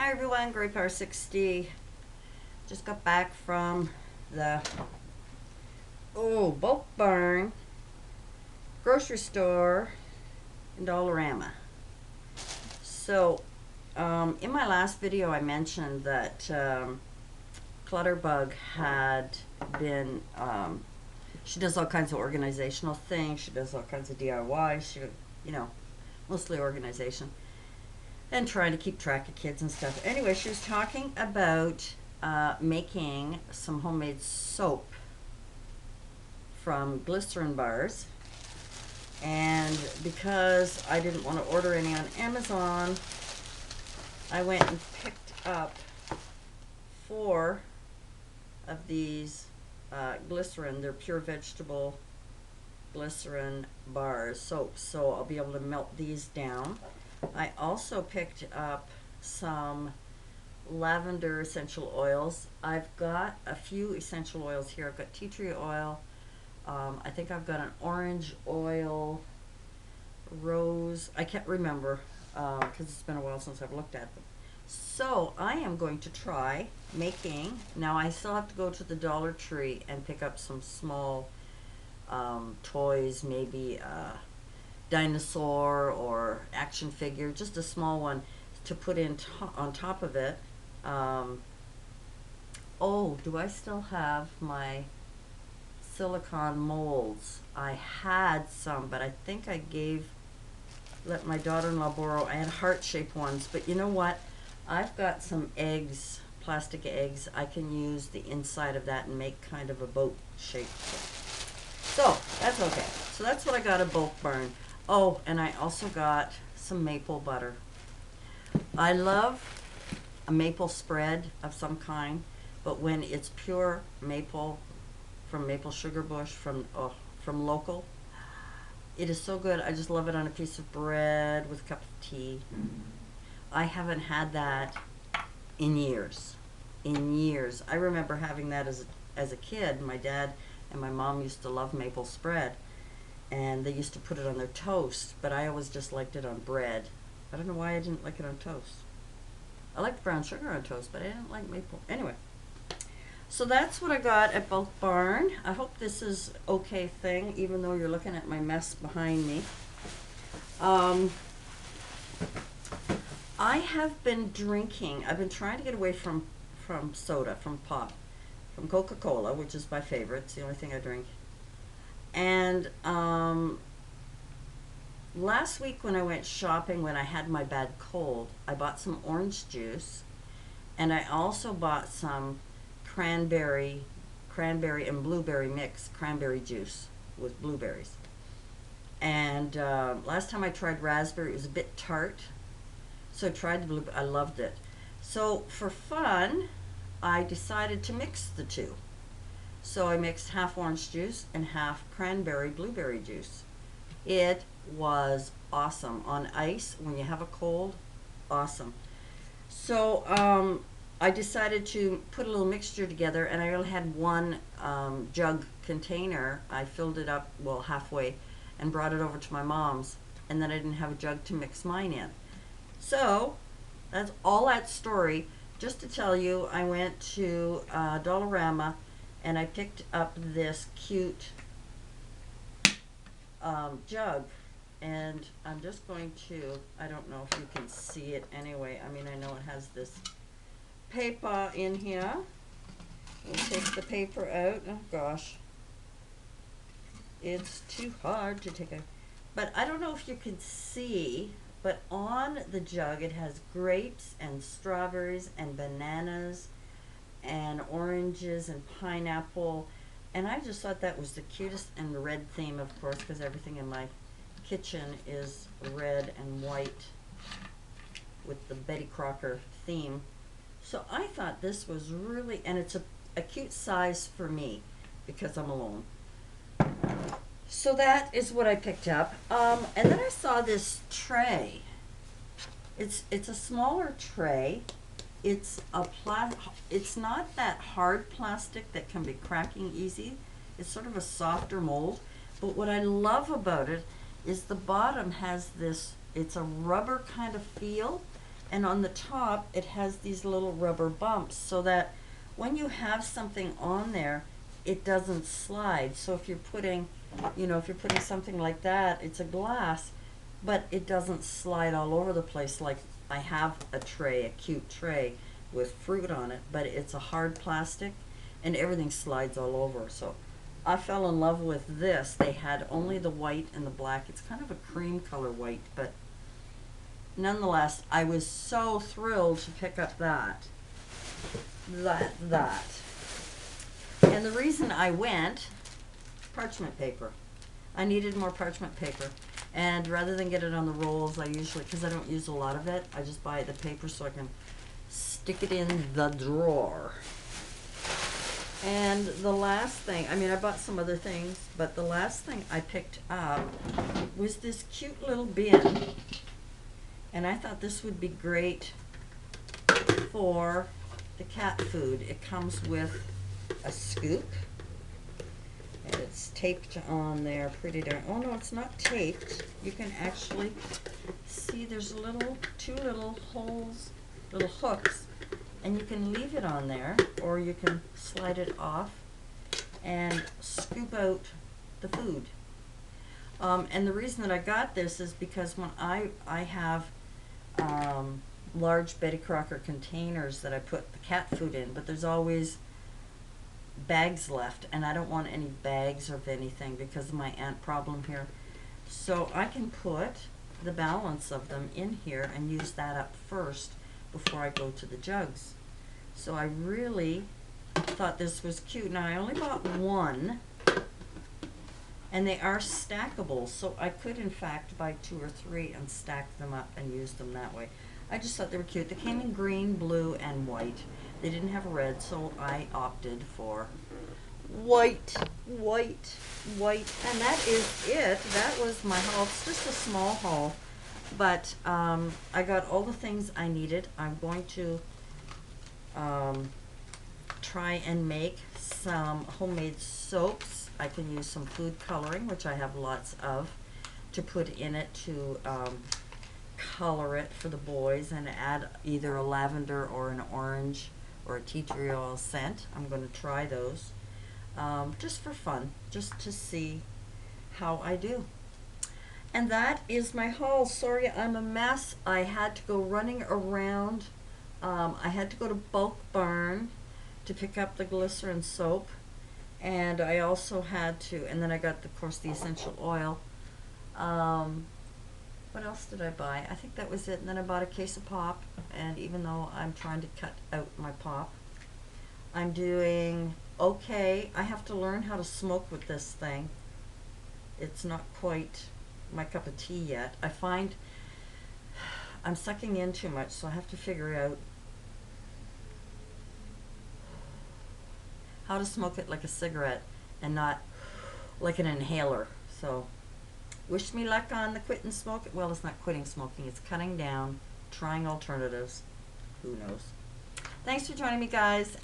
Hi everyone, Great Power 60. Just got back from the bulk barn grocery store in Dollarama. So, in my last video, I mentioned that Clutterbug had been. She does all kinds of organizational things. She does all kinds of DIY. Mostly organization. And trying to keep track of kids and stuff. Anyway, she was talking about making some homemade soap from glycerin bars. And because I didn't want to order any on Amazon, I went and picked up 4 of these glycerin. They're pure vegetable glycerin bars, soaps. So I'll be able to melt these down. I also picked up some lavender essential oils. I've got a few essential oils here. I've got tea tree oil. I think I've got an orange oil, rose. I can't remember because it's been a while since I've looked at them. So I am going to try making, now I still have to go to the Dollar Tree and pick up some small toys, maybe dinosaur or action figure, just a small one to put in on top of it. Oh, do I still have my silicone molds? I had some, but I think I let my daughter-in-law borrow. I had heart-shaped ones, but you know what? I've got some eggs, plastic eggs. I can use the inside of that and make kind of a boat shape. So that's okay. So that's what I got at Bulk Barn. Oh, and I also got some maple butter. I love a maple spread of some kind, but when it's pure maple from Maple Sugar Bush from local, it is so good. I just love it on a piece of bread with a cup of tea. I haven't had that in years. In years. I remember having that as a kid. My dad and my mom used to love maple spread, and they used to put it on their toast, but I always just liked it on bread. I don't know why I didn't like it on toast. I liked brown sugar on toast, but I didn't like maple. Anyway, so that's what I got at Bulk Barn. I hope this is okay thing, even though you're looking at my mess behind me. I have been drinking, I've been trying to get away from soda, from pop, from Coca-Cola, which is my favorite. It's the only thing I drink. And last week when I went shopping, when I had my bad cold, I bought some orange juice, and I also bought some cranberry and blueberry mix, cranberry juice with blueberries. And last time I tried raspberry, it was a bit tart, so I tried the blueberry. I loved it. So for fun, I decided to mix the two. So I mixed half orange juice and half cranberry blueberry juice. It was awesome. On ice, when you have a cold, awesome. So I decided to put a little mixture together, and I only had one jug container. I filled it up, well, halfway, and brought it over to my mom's, and then I didn't have a jug to mix mine in. So that's all that story. Just to tell you, I went to Dollarama, and I picked up this cute jug, and I'm just going to, I don't know if you can see it anyway. I mean, I know it has this paper in here. We'll take the paper out. Oh gosh, it's too hard to take out. But I don't know if you can see, but on the jug it has grapes and strawberries and bananas and oranges and pineapple, and I just thought that was the cutest. And the red theme, of course, because everything in my kitchen is red and white with the Betty Crocker theme. So I thought this was really, and it's a cute size for me because I'm alone. So that is what I picked up. And then I saw this tray. It's a smaller tray. It's not that hard plastic that can be cracking easy. It's sort of a softer mold. But what I love about it is the bottom has this, it's a rubber kind of feel, and on the top it has these little rubber bumps so that when you have something on there, it doesn't slide. So if you're putting, if you're putting something like that, it's a glass, but it doesn't slide all over the place. Like I have a tray, a cute tray with fruit on it, but it's a hard plastic and everything slides all over. So I fell in love with this. They had only the white and the black. It's kind of a cream color white, but nonetheless, I was so thrilled to pick up that. And the reason I went, parchment paper. I needed more parchment paper. And rather than get it on the rolls, I usually, because I don't use a lot of it, I just buy the paper so I can stick it in the drawer. And the last thing, I bought some other things, but the last thing I picked up was this cute little bin. And I thought this would be great for the cat food. It comes with a scoop. And it's taped on there pretty darn. Oh no, it's not taped. You can actually see there's two little holes, little hooks, and you can leave it on there, or you can slide it off and scoop out the food. And the reason that I got this is because when I have large Betty Crocker containers that I put the cat food in, but there's always bags left, and I don't want any bags of anything because of my ant problem here. So I can put the balance of them in here and use that up first before I go to the jugs. So I really thought this was cute. Now I only bought one, and they are stackable, so I could in fact buy 2 or 3 and stack them up and use them that way. I just thought they were cute. They came in green, blue, and white. They didn't have red, so I opted for white. And that is it. That was my haul. It's just a small haul, but I got all the things I needed. I'm going to try and make some homemade soaps. I can use some food coloring, which I have lots of, to put in it to color it for the boys, and add either a lavender or an orange or a tea tree oil scent. I'm going to try those just for fun, just to see how I do. And that is my haul. Sorry, I'm a mess. I had to go running around. I had to go to Bulk Barn to pick up the glycerin soap, and I also had to, and then I got, of course, the essential oil. What else did I buy? I think that was it. And then I bought a case of pop, and even though I'm trying to cut out my pop, I'm doing okay. I have to learn how to smoke with this thing. It's not quite my cup of tea yet. I find I'm sucking in too much, so I have to figure out how to smoke it like a cigarette and not like an inhaler. So wish me luck on the quitting smoking. Well, it's not quitting smoking, it's cutting down, trying alternatives. Who knows? Thanks for joining me, guys.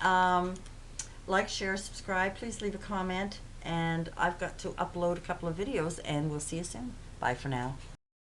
Like, share, subscribe. Please leave a comment. And I've got to upload a couple of videos, and we'll see you soon. Bye for now.